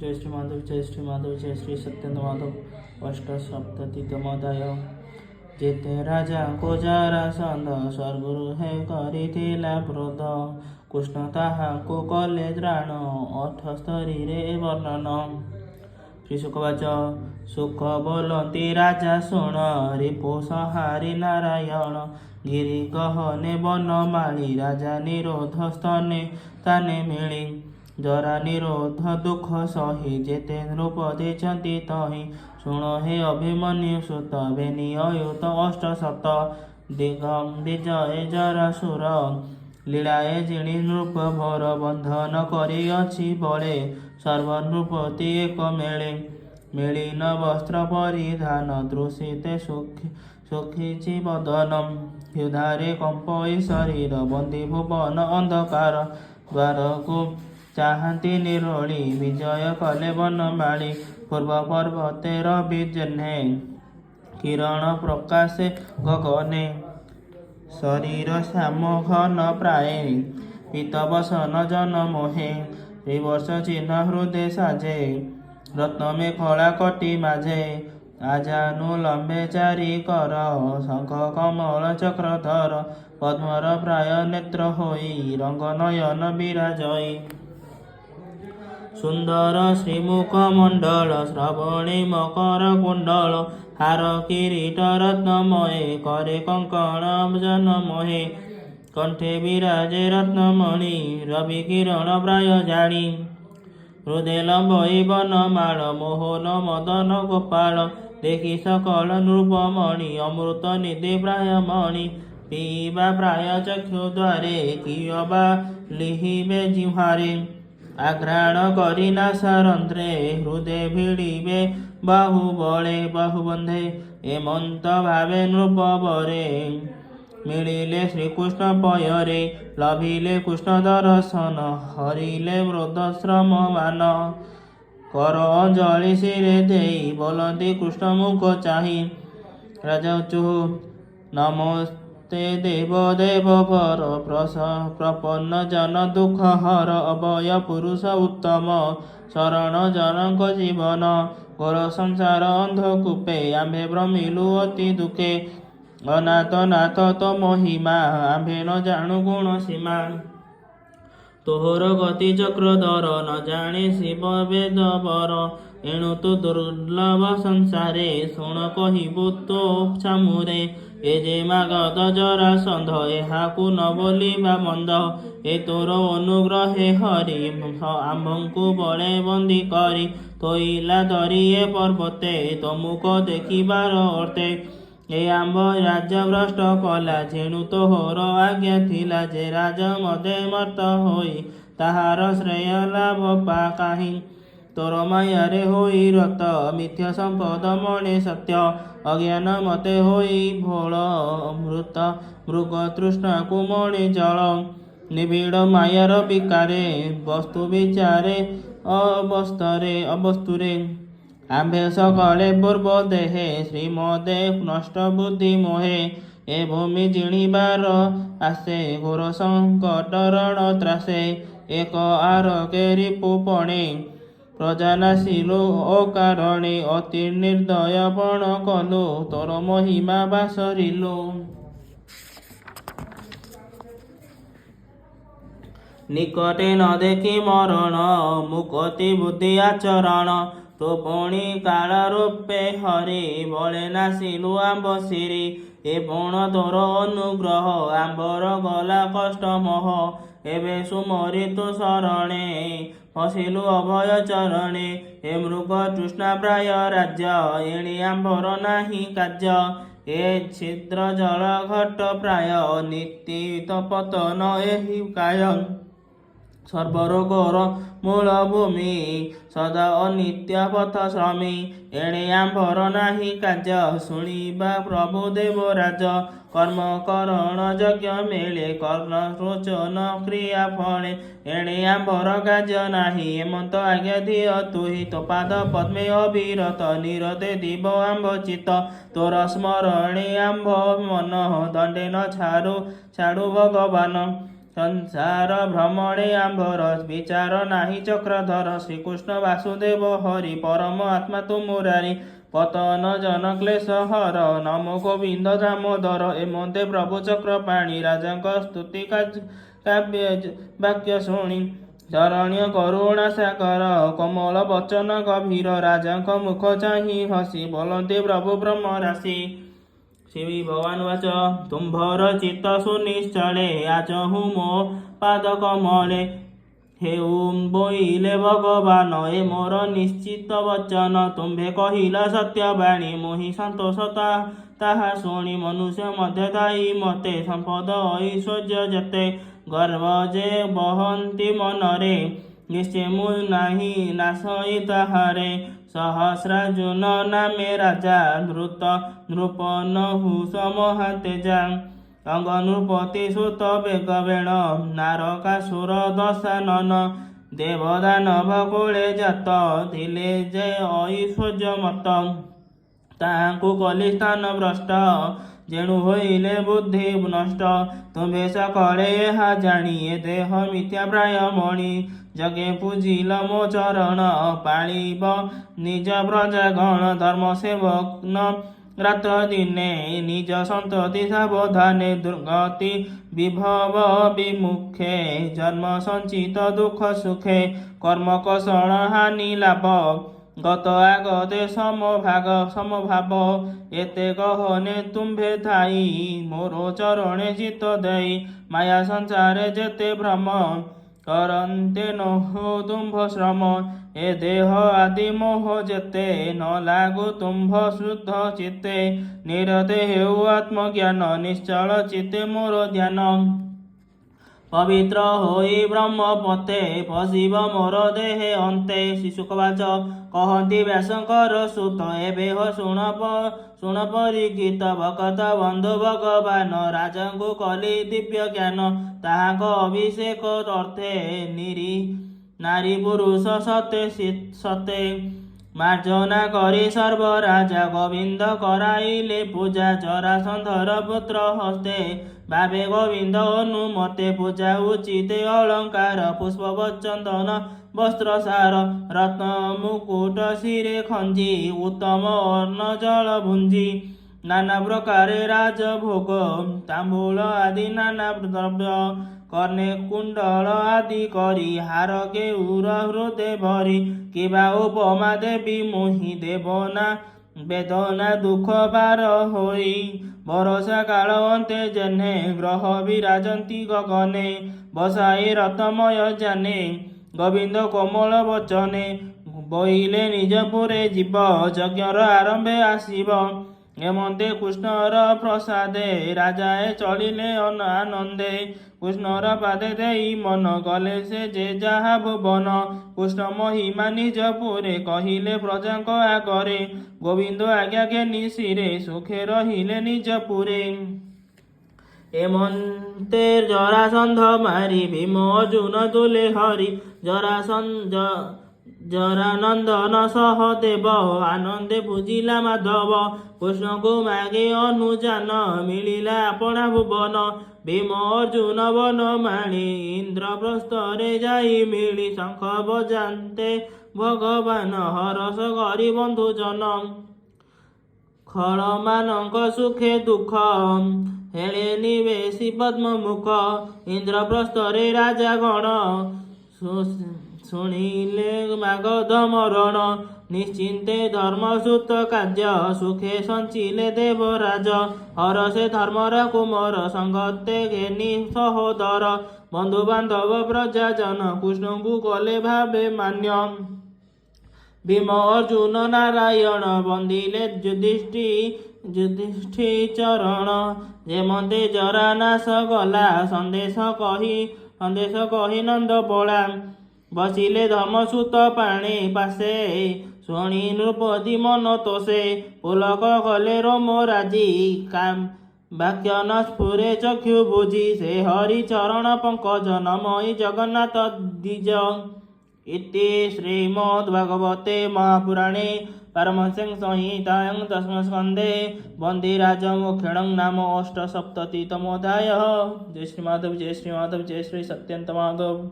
जय श्री माधव जय श्री माधव जय श्री सत्येंद्र माधव। अष्टसप्ततितमोऽध्याय। जेते राजा को जरासंध स्वर्गुरु हे करिथिला क्रोध, कृष्ण ताहाको कले त्राण 78 रे वर्णन। श्रीशुकवाच। सुख बोलती राजा शुण, रिपु संहारी नारायण। गिरि गहने बनमाळी, राजा निरोध स्तने ताने मिली। जरा निरोध दुख सही, जेते नृप ଦେଇଛନ୍ତି तहि। शुण हे अभिमन्यु सुत, बेनी अयुत अष्टशत। दिग्विजय जरासुर, लीलाए जिणी नृप भर। बंधन करिअछि बळे, सर्व नृपति एक मेळे। मिलिन वस्त्र परिधान, तृषिते सुखिछि बदनम। क्षुधारे कंपई शरीर, बंदी भुवन अंधकार। द्वारकु चाहती निरोली, विजय कले बनमाळी। पूर्व पर्वते रवि जह्ने, किरण प्रकाशे गगने। शरीर श्याम घन प्राये, पीतवसन जन मोहे। त्रिवर्ष चिन्ह हृदय साजे, रत्न मेखला कटी माझे। आजानुलंबे चारि कर, शंख कमल चक्रधर। पद्मर प्राय नेत्र होई, रंग नयन विराजई। सुंदर श्रीमुख मंडल, श्रवणे मकर कुंडल। हार किरीट रत्नमये, करे कंकण जनमोहे। कंठे विराजे रत्नमणि, रवि किरण प्राय जाणी। हृदय लंबई बनमाळ, मोहन मदन गोपाल। देखि सकल नृपमणि, अमृत निधि प्राय मणि। पिबा प्राय चक्षु द्वारे, कियबा लिहिबे जिह्वारे। आघ्राण करी नासारंध्रे, हृदय भिड़िबे बाहुबले बाहुबंधे। एमंत भावे नृप बरे, मिलिले श्रीकृष्ण पयरे। लभिले कृष्ण दर्शन, हरिले मृदश्रम मान। कर अंजलि शिरे देई, बोलती कृष्ण मुख चाहि। राजा उचुः नमस्ते देव देव वर, प्रपन्न जन दुख हर। अभय पुरुष उत्तम, शरण जनक जीवन। घोर संसार अंधकूपे, आम्भे भ्रमिलु अति दुखे। अनाथ नाथ तो महिमा, आम्भे न जाणु गुण सीमा। तोहर गति चक्रधर, न जाने शिव वेद बर। एणु तु दुर्लभ संसारे, शुण कहिबु तो छामुरे। ए जे मागध जरासंध, एहाकु न बोलिबा मन्द। ए तोर अनुग्रहे हरि, आम्भଙ୍କୁ बळे बंदी करी। थोइला धरी ए पर्वते, तमुक देखिबार अर्थे। ए आम्भ राज्य भ्रष्ट कला, जेणु तोहर आज्ञा थिला। जे राजा मदे मर्त होई, ताहार श्रेय लाभ पा काहि। तोर मायारे होई रत, मिथ्या संपद मणे सत्य। अज्ञान मते होई भोळ, अमृत मृग तृष्णाकु मणे जल। निबिड़ मायार विकारे, वस्तु विचारे अवस्तुरे। आम्भे सकले पूर्व देहे, श्रीमदे नष्ट बुद्धि मोहे। ए भूमि जिणिबार आसे, घोर संकट रण त्रासे। एक आरके रिपुपणे, प्रजा नासिलु अकारणे। अति निर्दय पण कलु, तोर महिमा बासरिलु। निकटे न देखि मरण, मुकति बुद्धि आचरण। तो पुणी काल रूपे हरि, बळे नासिलु आम्भ सिरि। ए पण तोर अनुग्रह, आम्भर गला कष्ट मोह। एबे सुमरि तु शरणे, फसिलु अभय चरणे। ए मृग तृष्णा प्राय राज्य, एणि आम्भर नाही कार्य। ए छिद्र जल घट प्राय, निश्चित पतन एहि काय। सर्वरोगर मूल भूमि, सदा अनित्य पथ श्रमी। एणे आम्भर नाही कार्य, शुणिबा प्रभु देवराज। कर्म करण यज्ञ मेळे, कर्ण रोचन क्रिया फळे। एणे आम्भर कार्य नाही, हेमंत आज्ञा दिय तुहि। तो पाद पद्मे अविरत, निरते दिव आम्भ चित्त। तोर स्मरणे आम्भ मन, दंडे न छाड़ु भगवान। ସଂସାର ଭ୍ରମଣେ ଆମ୍ଭର ବିଚାର ନାହିଁ ଚକ୍ରଧର। ଶ୍ରୀକୃଷ୍ଣ ବାସୁଦେବ ହରି ପରମ ଆତ୍ମା ତୁ ମୁରାରି। ପତନ ଜନ କ୍ଲେଶ ହର ନମୋ ଗୋବିନ୍ଦ ଦାମୋଦର। ଏମନ୍ତେ ପ୍ରଭୁ ଚକ୍ରପାଣି ରାଜାଙ୍କ ସ୍ତୁତି କାବ୍ୟ ବାକ୍ୟ ଶୁଣି ଶରଣ୍ୟ କରୁଣା ସାଗର କୋମଳ ବଚନ ଗଭୀର। ରାଜାଙ୍କ ମୁଖ ଚାହିଁ ହସି ବୋଲନ୍ତି ପ୍ରଭୁ ବ୍ରହ୍ମ ରାଶି। ଶ୍ରୀ ଭଗବାନ ବାଚ ତୁମ୍ଭର ଚିତ୍ତ ସୁନିଶ୍ଚଳେ ଆଚହୁଁ ମୋ ପାଦ କମଳେ। ହେଉ ବୋଇଲେ ଭଗବାନ ଏ ମୋର ନିଶ୍ଚିତ ବଚନ। ତୁମ୍ଭେ କହିଲ ସତ୍ୟବାଣୀ ମୋହି ସନ୍ତୋଷ ତାହା ଶୁଣି। ମନୁଷ୍ୟ ମଧ୍ୟ ଥାଇ ମତେ ସମ୍ପଦ ଐଶ୍ୱର୍ଯ୍ୟ ଯେତେ ଗର୍ବ ଯେ ବହନ୍ତି ମନରେ। ନିଶ୍ଚୟ ମୁଁ ନାହିଁ ନାଶଇ ତାହାରେ। ସହସ୍ରାର୍ଜୁନ ନାମେ ରାଜା ଧୃତ ନୃପନ ହୁସ ମହାତେଜା। ଅଙ୍ଗ ନୃପତି ସୁତ ବେଗବେଣ ନାରକାସୁର ଦଶାନନ। ଦେବଦାନବ କୁଳେ ଜାତ ଥିଲେ ଯେ ଐଶ୍ୱର୍ଯ୍ୟ ମତ। ତାହାଙ୍କୁ କଲି ସ୍ଥାନ ଭ୍ରଷ୍ଟ ଯେଣୁ ହୋଇଲେ ବୁଦ୍ଧି ନଷ୍ଟ। ତୁମ୍ଭେ ସକଳେ ଏହା ଜାଣି ଏ ଦେହ ମିଥ୍ୟା ପ୍ରାୟ ମଣି। ଯଜ୍ଞେ ପୂଜିଲ ମୋ ଚରଣ ପାଳିବ ନିଜ ପ୍ରଜାଗଣ। ଧର୍ମ ସେବନ ରାତ ଦିନେ ନିଜ ସନ୍ତତି ସାବଧାନେ। ଦୁର୍ଗତି ବିଭବ ବିମୁଖେ ଜନ୍ମ ସଞ୍ଚିତ ଦୁଃଖ ସୁଖେ। କର୍ମ କୌଶଳ ହାନି ଲାଭ ଗତ ଆଗତେ ସମଭାବ। ଏତେ ଗହନେ ତୁମ୍ଭେ ଥାଇ ମୋର ଚରଣେ ଚିତ୍ତ ଦେଇ। ମାୟା ସଂସାରେ ଯେତେ ଭ୍ରମ କରନ୍ତେ ନୋହ ତୁମ୍ଭ ଶ୍ରମ। ଏ ଦେହ ଆଦି ମୋହ ଯେତେ ନ ଲାଗୁ ତୁମ୍ଭ ଶୁଦ୍ଧ ଚିତ୍ତେ। ନିରତେ ହେଉ ଆତ୍ମଜ୍ଞାନ ନିଶ୍ଚଳ ଚିତ୍ତେ ମୋର ଧ୍ୟାନ। ପବିତ୍ର ହୋଇ ବ୍ରହ୍ମ ପତେ ପଶିବ ମୋର ଦେହେ ଅନ୍ତେ। ଶ୍ରୀଶୁକବାଚ କହନ୍ତି ବ୍ୟାସଙ୍କର ସୁତ ଏବେ ହୋ ଶୁଣ ପରୀକ୍ଷିତ। ଭକତ ବନ୍ଧୁ ଭଗବାନ ରାଜାଙ୍କୁ କଲି ଦିବ୍ୟ ଜ୍ଞାନ। ତାହାଙ୍କ ଅଭିଷେକ ଅର୍ଥେ ନାରୀ ପୁରୁଷ ସତେ ମାର୍ଜନା କରି ସର୍ବ ରାଜା। ଗୋବିନ୍ଦ କରାଇଲେ ପୂଜା ଜରାସନ୍ଧର ପୁତ୍ର ହସ୍ତେ। ଭାବେ ଗୋବିନ୍ଦ ଅନୁମତେ ପୂଜା ଉଚିତେ ଅଳଙ୍କାର ପୁଷ୍ପ ଚନ୍ଦନ ବସ୍ତ୍ର ସାର। ରତ୍ନ ମୁକୁଟ ଶିରେ ଖଞ୍ଜି ଉତ୍ତମ ଅନ୍ନ ଜଳ ଭୁଞ୍ଜି। ନାନା ପ୍ରକାରେ ରାଜଭୋଗ ତାମ୍ବୁଳ ଆଦି ନାନା ଦ୍ରବ୍ୟ। କର୍ଣ୍ଣେ କୁଣ୍ଡଳ ଆଦି କରି ହାର କେଉର ହୃଦେ ଭରି। କିବା ଉପମା ଦେବୀ ମୋହି ବେଦନା ଦୁଃଖ ପାର ହୋଇ। ବରଷା କାଳ ଅନ୍ତେ ଯେହ୍ନେ ଗ୍ରହ ବିରାଜନ୍ତି ଗଗନେ। ବସାଇ ରତ୍ନମୟ ଯାନେ ଗୋବିନ୍ଦ କୋମଳ ବଚନେ। ବୋଇଲେ ନିଜପୁରେ ଯିବ ଯଜ୍ଞର ଆରମ୍ଭେ ଆସିବ। ଏମନ୍ତେ କୃଷ୍ଣର ପ୍ରସାଦେ ରାଜାଏ ଚଳିଲେ ଆନନ୍ଦେ। କୃଷ୍ଣର ପାଦେ ଦେଇ ମନ କଲେ ସେ ଯେ ଯାହା ଭୁବନ। କୃଷ୍ଣ ମହିମା ନିଜପୁରେ କହିଲେ ପ୍ରଜାଙ୍କ ଆଗରେ। ଗୋବିନ୍ଦ ଆଜ୍ଞା ଘେନି ଶିରେ ସୁଖେ ରହିଲେ ନିଜପୁରେ। ଏମନ୍ତେ ଜରାସନ୍ଧ ମାରି ଭୀମ ଅର୍ଜୁନ ତୁଲେ ହରି। ଜରାନନ୍ଦନ ସହଦେବ ଆନନ୍ଦେ ପୂଜିଲା ମାଧବ। କୃଷ୍ଣଙ୍କୁ ମାଗି ଅନୁଯାନ ମିଳିଲା ଆପଣା ଭୁବନ। ଭୀମ ଅର୍ଜୁନ ବନ ମାଣି ଇନ୍ଦ୍ରପ୍ରସ୍ଥରେ ଯାଇ ମିଳି। ଶଙ୍ଖ ବଜାନ୍ତେ ଭଗବାନ ହରଷ କରି ବନ୍ଧୁଜନ। ଖଳମାନଙ୍କ ସୁଖେ ଦୁଃଖ ହେଳେ ନିବେଶି ପଦ୍ମମୁଖ। ଇନ୍ଦ୍ରପ୍ରସ୍ଥରେ ରାଜାଗଣ ଶୁଣିଲେ ମାଗଧ ମରଣ। ନିଶ୍ଚିନ୍ତେ ଧର୍ମସୂତ କାର୍ଯ୍ୟ ସୁଖେ ସଞ୍ଚିଲେ ଦେବରାଜ। ହରଷେ ଧର୍ମର କୁମର ସଙ୍ଗତେ ଘେନି ସହୋଦର। ବନ୍ଧୁ ବାନ୍ଧବ ପ୍ରଜାଜନ କୃଷ୍ଣଙ୍କୁ କଲେ ଭାବେ ମାନ୍ୟ। ଭୀମ ଅର୍ଜୁନ ନାରାୟଣ ବନ୍ଦିଲେ ଯୁଧିଷ୍ଠି ଚରଣ। ଯେମନ୍ତେ ଜରା ନାଶ ଗଲା ସନ୍ଦେଶ କହି ନନ୍ଦ ପଳା। ବସିଲେ ଧର୍ମସୂତ ପାଣି ପାଶେ ଶୁଣି ନୃପତି ମନ ତୋଷେ। ପୁଲକ କଲେ ରୋମ ରାଜି ବାକ୍ୟ ନ ସ୍ଫୁରେ ଚକ୍ଷୁ ବୁଝି। ସେ ହରି ଚରଣ ପଙ୍କଜ ନମଇ ଜଗନ୍ନାଥ ଦ୍ୱିଜ। इति श्रीमद्भागवते महापुराणे पारमहंस्यां संहितायां दशमस्कन्धे वन्दिराजमुखेणं नाम अष्टसप्ततितमोऽध्यायः। जय श्री माधव, जय श्री माधव, जय श्री सत्यंत माधव।